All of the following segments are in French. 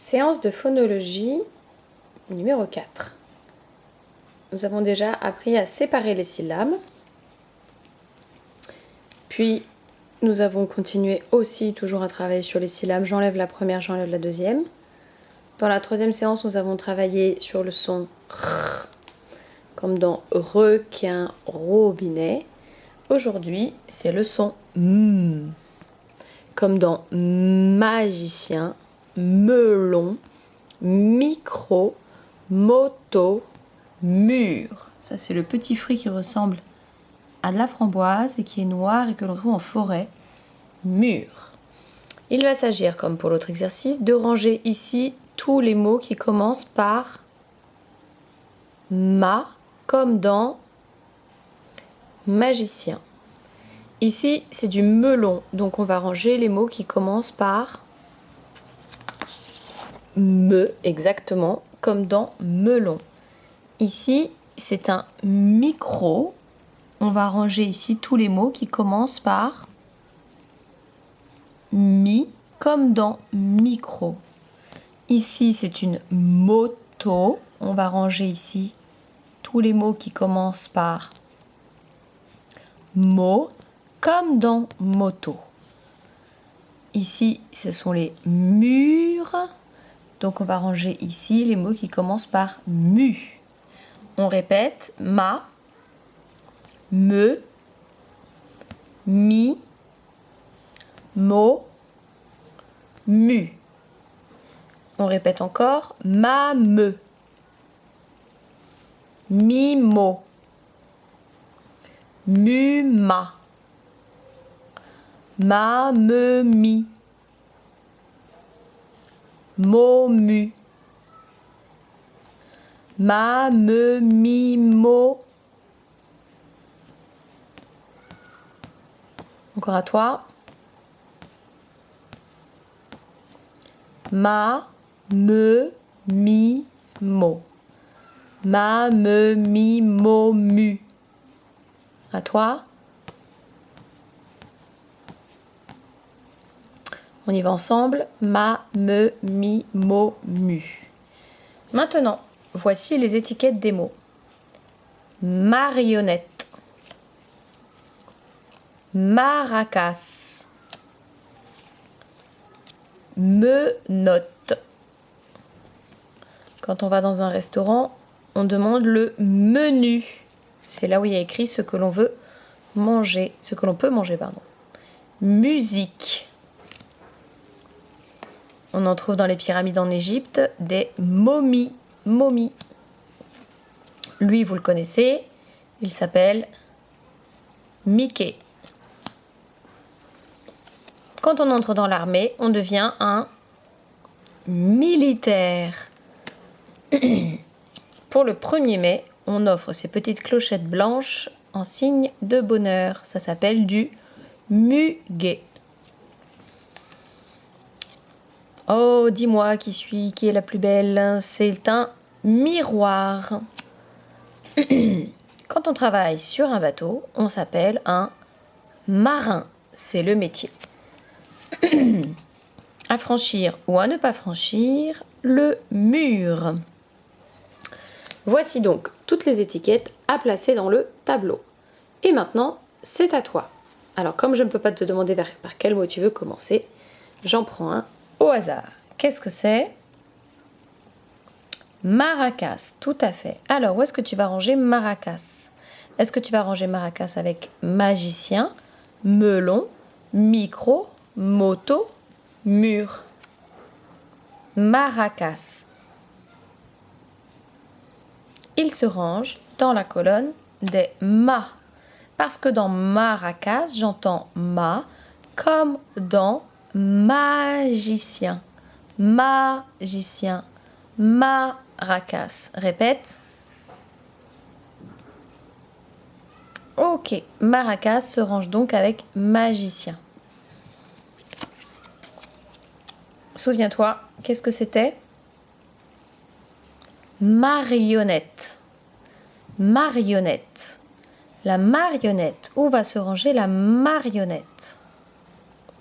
Séance de phonologie numéro 4. Nous avons déjà appris à séparer les syllabes. Puis, nous avons continué aussi toujours à travailler sur les syllabes. J'enlève la première, j'enlève la deuxième. Dans la troisième séance, nous avons travaillé sur le son R, comme dans requin, robinet. Aujourd'hui, c'est le son M, comme dans magicien, melon, micro, moto, mûr. Ça, c'est le petit fruit qui ressemble à de la framboise et qui est noir et que l'on trouve en forêt. Mûr. Il va s'agir, comme pour l'autre exercice, de ranger ici tous les mots qui commencent par ma, comme dans magicien. Ici, c'est du melon, donc on va ranger les mots qui commencent par me, exactement, comme dans melon. Ici, c'est un micro. On va ranger ici tous les mots qui commencent par mi, comme dans micro. Ici, c'est une moto. On va ranger ici tous les mots qui commencent par mo, comme dans moto. Ici, ce sont les murs. Donc, on va ranger ici les mots qui commencent par mu. On répète ma, me, mi, mo, mu. On répète encore ma, me, mi, mo, mu, ma, me, mi, mo, mu, ma, me, mi, mo. Encore à toi. Ma, me, mi, mo. Ma, me, mi, mo, mu. À toi. On y va ensemble. Ma, me, mi, mo, mu. Maintenant, voici les étiquettes des mots. Marionnette. Maracas. Menottes. Quand on va dans un restaurant, on demande le menu. C'est là où il y a écrit ce que l'on veut manger, ce que l'on peut manger, pardon. Musique. On en trouve dans les pyramides en Égypte des momies. Momies. Lui, vous le connaissez, il s'appelle Mickey. Quand on entre dans l'armée, on devient un militaire. Pour le 1er mai, on offre ces petites clochettes blanches en signe de bonheur. Ça s'appelle du muguet. Oh, dis-moi qui est la plus belle. C'est un miroir. Quand on travaille sur un bateau, on s'appelle un marin. C'est le métier. À franchir ou à ne pas franchir, le mur. Voici donc toutes les étiquettes à placer dans le tableau. Et maintenant, c'est à toi. Alors, comme je ne peux pas te demander par quel mot tu veux commencer, j'en prends un au hasard. Qu'est-ce que c'est? Maracas, tout à fait. Alors, où est-ce que tu vas ranger maracas? Est-ce que tu vas ranger maracas avec magicien, melon, micro, moto, mur? Maracas. Il se range dans la colonne des ma. Parce que dans maracas, j'entends ma comme dans magicien. Magicien. Maracas. Répète. Ok, maracas se range donc avec magicien. Souviens-toi, qu'est-ce que c'était? Marionnette. Marionnette. La marionnette. Où va se ranger la marionnette?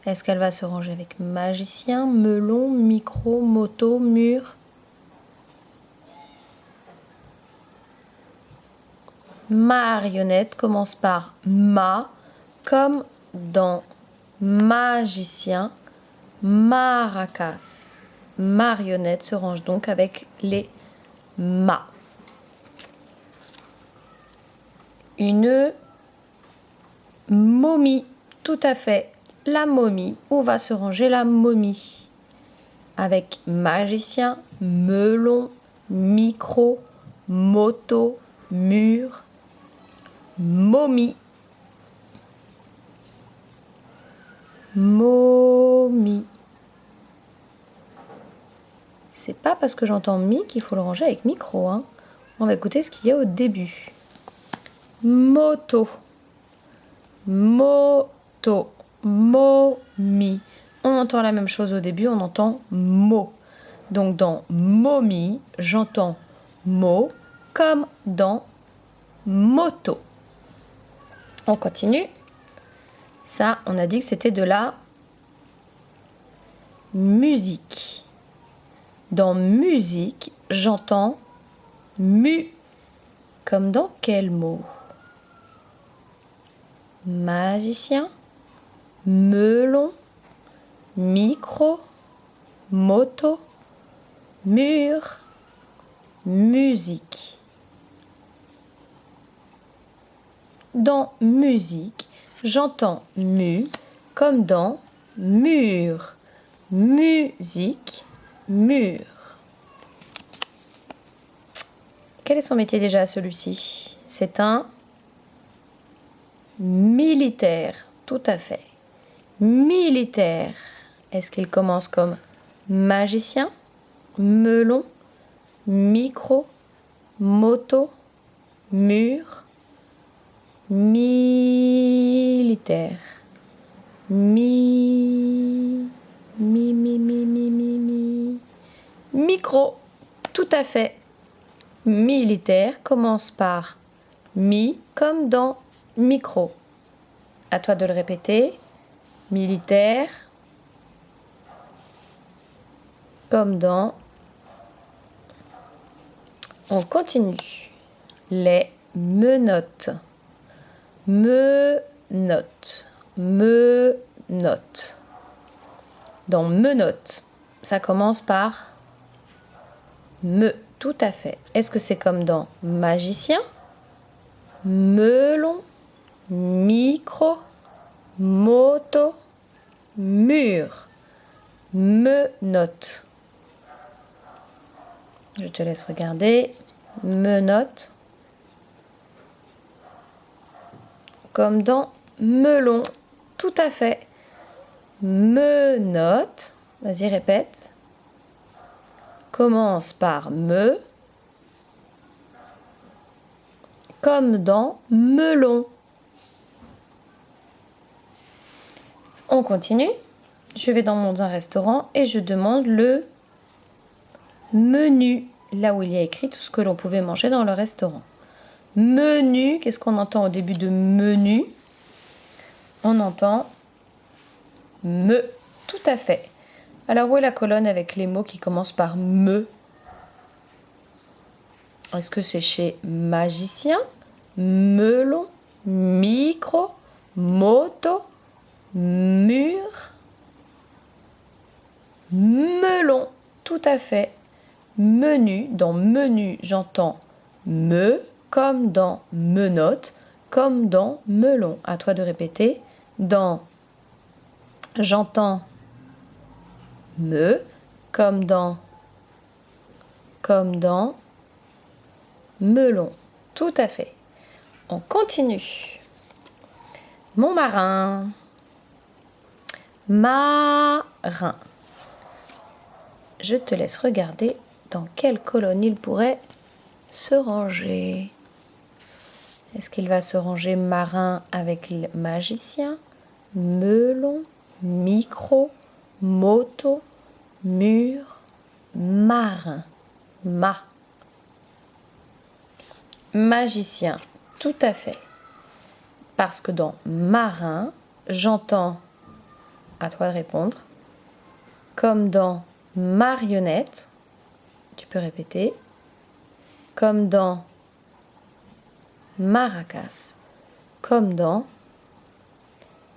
Est-ce qu'elle va se ranger avec magicien, melon, micro, moto, mur? Marionnette commence par ma, comme dans magicien, maracas. Marionnette se range donc avec les ma. Une momie, tout à fait. La momie, où va se ranger la momie? Avec magicien, melon, micro, moto, mur, momie. Momie. C'est pas parce que j'entends mi qu'il faut le ranger avec micro, hein. On va écouter ce qu'il y a au début. Moto. Moto. Momie. On entend la même chose au début, on entend mot. Donc dans momie, j'entends mot comme dans moto. On continue. Ça, on a dit que c'était de la musique. Dans musique, j'entends mu. Comme dans quel mot? Magicien, melon, micro, moto, mur, musique. Dans musique, j'entends mu comme dans mur. Musique, mur. Quel est son métier déjà, celui-ci? C'est un militaire, tout à fait. Militaire. Est-ce qu'il commence comme magicien, melon, micro, moto, mur, militaire. Micro, tout à fait. Militaire commence par mi comme dans micro. À toi de le répéter. Militaire comme dans. On continue. Les menottes. Menottes. Menottes. Dans menottes, ça commence par me. Tout à fait. Est-ce que c'est comme dans magicien, melon, micro, moto, mur? Menottes. Je te laisse regarder. Menottes. Comme dans melon. Tout à fait. Menottes. Vas-y, répète. Commence par me. Comme dans melon. On continue. Je vais dans un restaurant et je demande le menu. Là où il y a écrit tout ce que l'on pouvait manger dans le restaurant. Menu, qu'est-ce qu'on entend au début de menu? On entend me. Tout à fait. Alors où est la colonne avec les mots qui commencent par me? Est-ce que c'est chez magicien, melon, micro, moto, mur, melon? Tout à fait. Menu, dans menu, j'entends me, comme dans menottes, comme dans melon. À toi de répéter. Dans j'entends me, comme dans melon. Tout à fait. On continue. Mon marin. Marin. Je te laisse regarder dans quelle colonne il pourrait se ranger. Est-ce qu'il va se ranger marin avec le magicien, melon, micro, moto, mur, marin? Magicien, tout à fait. Parce que dans marin, j'entends à toi de répondre. Comme dans marionnette, tu peux répéter. Comme dans maracas. Comme dans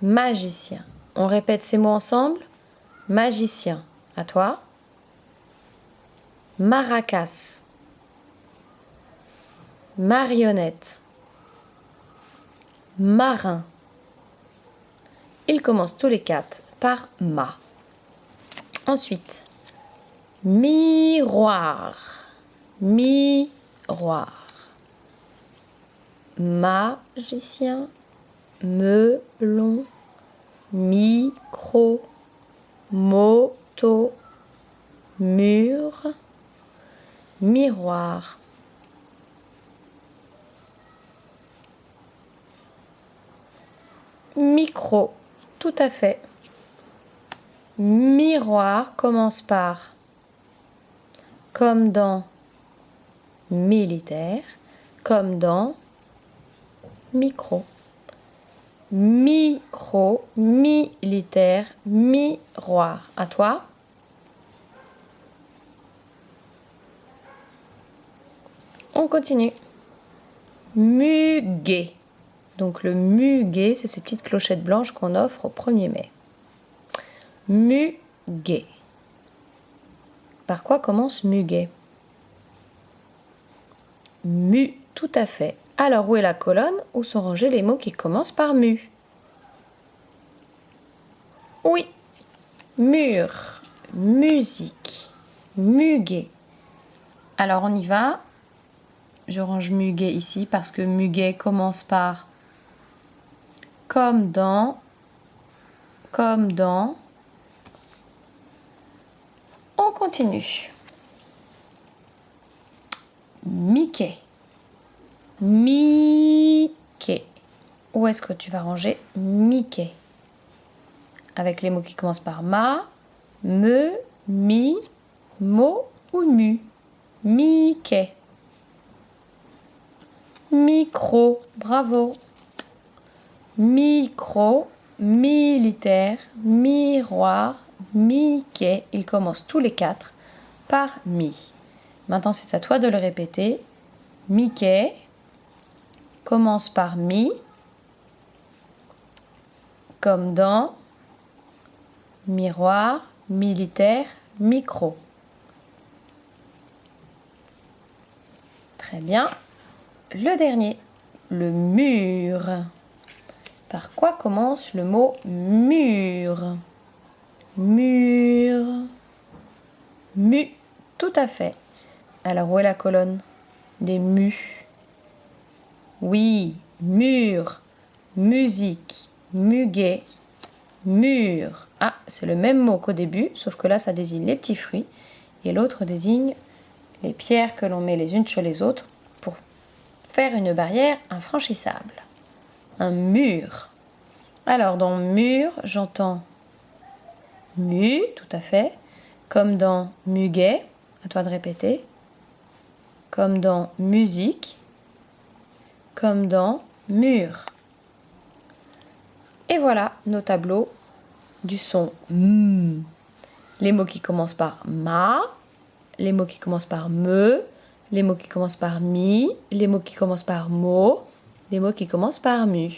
magicien. On répète ces mots ensemble. Magicien, à toi. Maracas. Marionnette. Marin. Ils commencent tous les quatre par ma. Ensuite, miroir. Miroir. Magicien. Melon. Micro. Moto. Mur. Miroir. Micro, tout à fait. Miroir commence par comme dans militaire, comme dans micro. Micro, militaire, miroir. À toi. On continue. Muguet. Donc le muguet, c'est ces petites clochettes blanches qu'on offre au 1er mai. Muguet. Par quoi commence muguet? Mu, tout à fait. Alors où est la colonne? Où sont rangés les mots qui commencent par mu? Oui. Mur, musique, muguet. Alors on y va. Je range muguet ici parce que muguet commence par comme dans. On continue. Mickey. Mickey. Où est-ce que tu vas ranger Mickey? Avec les mots qui commencent par ma, me, mi, mo ou mu. Mickey. Micro. Bravo. Micro, militaire, miroir, Mickey. Ils commencent tous les quatre par mi. Maintenant, c'est à toi de le répéter. Mickey commence par mi, comme dans miroir, militaire, micro. Très bien. Le dernier, le mur. Par quoi commence le mot mur? Mur. Mu, tout à fait. Alors où est la colonne des mu? Oui, mur, musique, muguet, mur. Ah, c'est le même mot qu'au début, sauf que là, ça désigne les petits fruits et l'autre désigne les pierres que l'on met les unes sur les autres pour faire une barrière infranchissable. Un mur. Alors, dans mur, j'entends mu, tout à fait, comme dans muguet, à toi de répéter, comme dans musique, comme dans mur. Et voilà nos tableaux du son M. Les mots qui commencent par ma, les mots qui commencent par me, les mots qui commencent par mi, les mots qui commencent par mo, les mots qui commencent par mu.